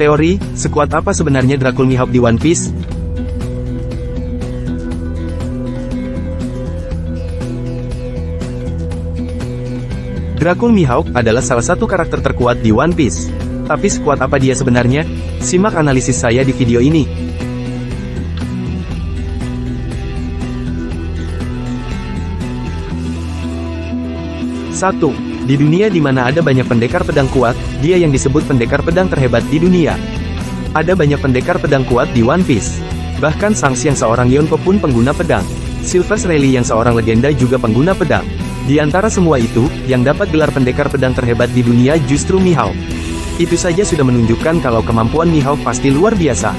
Teori, sekuat apa sebenarnya Dracul Mihawk di One Piece? Dracul Mihawk adalah salah satu karakter terkuat di One Piece. Tapi sekuat apa dia sebenarnya? Simak analisis saya di video ini. 1. Di dunia di mana ada banyak pendekar pedang kuat, dia yang disebut pendekar pedang terhebat di dunia. Ada banyak pendekar pedang kuat di One Piece. Bahkan Shanks yang seorang Yonko pun pengguna pedang. Silvers Rayleigh yang seorang legenda juga pengguna pedang. Di antara semua itu, yang dapat gelar pendekar pedang terhebat di dunia justru Mihawk. Itu saja sudah menunjukkan kalau kemampuan Mihawk pasti luar biasa.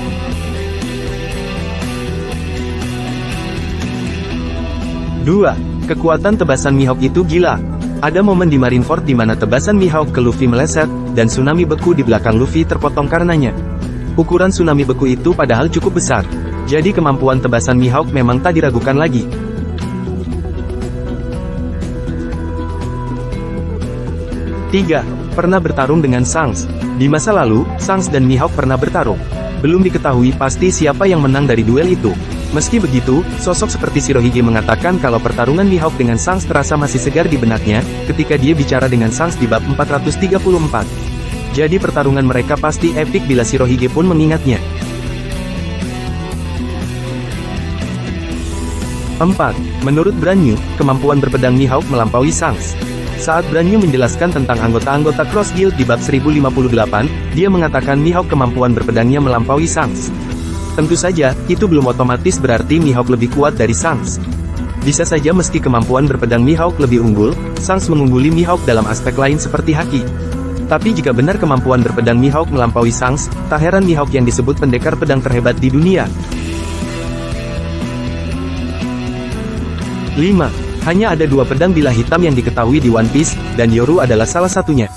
2. Kekuatan tebasan Mihawk itu gila. Ada momen di Marineford di mana tebasan Mihawk ke Luffy meleset, dan tsunami beku di belakang Luffy terpotong karenanya. Ukuran tsunami beku itu padahal cukup besar. Jadi kemampuan tebasan Mihawk memang tak diragukan lagi. 3. Pernah bertarung dengan Shanks. Di masa lalu, Shanks dan Mihawk pernah bertarung. Belum diketahui pasti siapa yang menang dari duel itu. Meski begitu, sosok seperti Shirohige mengatakan kalau pertarungan Mihawk dengan Shanks terasa masih segar di benaknya, ketika dia bicara dengan Shanks di bab 434. Jadi pertarungan mereka pasti epik bila Shirohige pun mengingatnya. 4. Menurut Brand New, kemampuan berpedang Mihawk melampaui Shanks. Saat Brand New menjelaskan tentang anggota-anggota Cross Guild di bab 1058, dia mengatakan Mihawk kemampuan berpedangnya melampaui Shanks. Tentu saja, itu belum otomatis berarti Mihawk lebih kuat dari Shanks. Bisa saja meski kemampuan berpedang Mihawk lebih unggul, Shanks mengungguli Mihawk dalam aspek lain seperti haki. Tapi jika benar kemampuan berpedang Mihawk melampaui Shanks, tak heran Mihawk yang disebut pendekar pedang terhebat di dunia. 5. Hanya ada 2 pedang bilah hitam yang diketahui di One Piece, dan Yoru adalah salah satunya.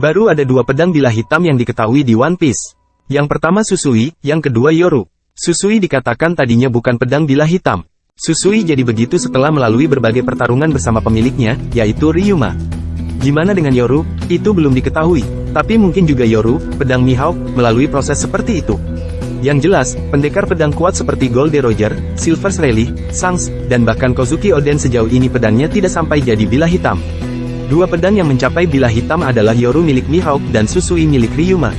Baru ada 2 pedang bilah hitam yang diketahui di One Piece. Yang pertama Susui, yang kedua Yoru. Susui dikatakan tadinya bukan pedang bilah hitam. Susui jadi begitu setelah melalui berbagai pertarungan bersama pemiliknya, yaitu Ryuma. Gimana dengan Yoru? Itu belum diketahui. Tapi mungkin juga Yoru, pedang Mihawk, melalui proses seperti itu. Yang jelas, pendekar pedang kuat seperti Goldie Roger, Silvers Rayleigh, Shanks, dan bahkan Kozuki Oden sejauh ini pedangnya tidak sampai jadi bilah hitam. 2 pedang yang mencapai bilah hitam adalah Yoru milik Mihawk dan Susui milik Ryuma.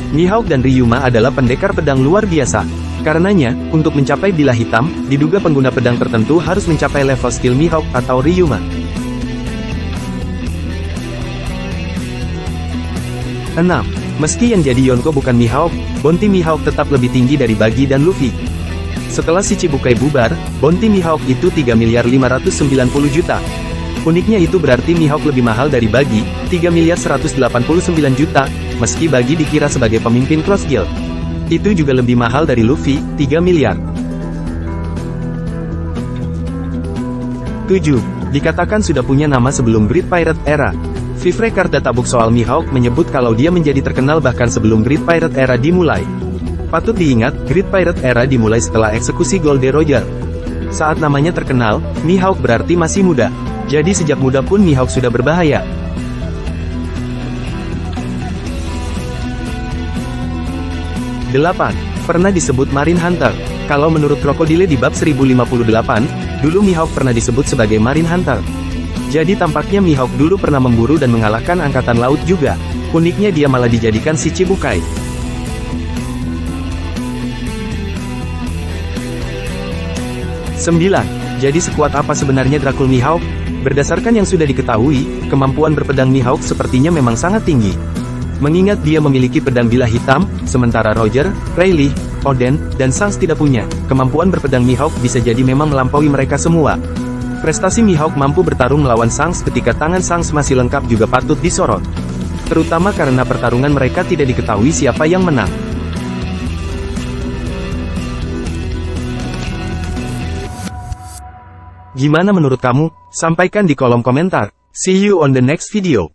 Mihawk dan Ryuma adalah pendekar pedang luar biasa. Karenanya, untuk mencapai bilah hitam, diduga pengguna pedang tertentu harus mencapai level skill Mihawk atau Ryuma. 6. Meski yang jadi Yonko bukan Mihawk, bounty Mihawk tetap lebih tinggi dari Buggy dan Luffy. Setelah si Chibukai bubar, bounty Mihawk itu 3.590 juta. Uniknya itu berarti Mihawk lebih mahal dari Buggy, 3.189 juta, meski Buggy dikira sebagai pemimpin Cross Guild. Itu juga lebih mahal dari Luffy, 3 miliar. 7. Dikatakan sudah punya nama sebelum Great Pirate Era. Vivre Kardatabuk soal Mihawk menyebut kalau dia menjadi terkenal bahkan sebelum Great Pirate Era dimulai. Patut diingat, Great Pirate Era dimulai setelah eksekusi Goldie Roger. Saat namanya terkenal, Mihawk berarti masih muda. Jadi sejak muda pun Mihawk sudah berbahaya. 8. Pernah disebut Marine Hunter. Kalau menurut Krokodile di bab 1058, dulu Mihawk pernah disebut sebagai Marine Hunter. Jadi tampaknya Mihawk dulu pernah memburu dan mengalahkan angkatan laut juga. Uniknya dia malah dijadikan si Chibukai. 9. Jadi sekuat apa sebenarnya Dracul Mihawk? Berdasarkan yang sudah diketahui, kemampuan berpedang Mihawk sepertinya memang sangat tinggi. Mengingat dia memiliki pedang bilah hitam, sementara Roger, Rayleigh, Oden, dan Shanks tidak punya, kemampuan berpedang Mihawk bisa jadi memang melampaui mereka semua. Prestasi Mihawk mampu bertarung melawan Shanks ketika tangan Shanks masih lengkap juga patut disorot. Terutama karena pertarungan mereka tidak diketahui siapa yang menang. Gimana menurut kamu? Sampaikan di kolom komentar. See you on the next video.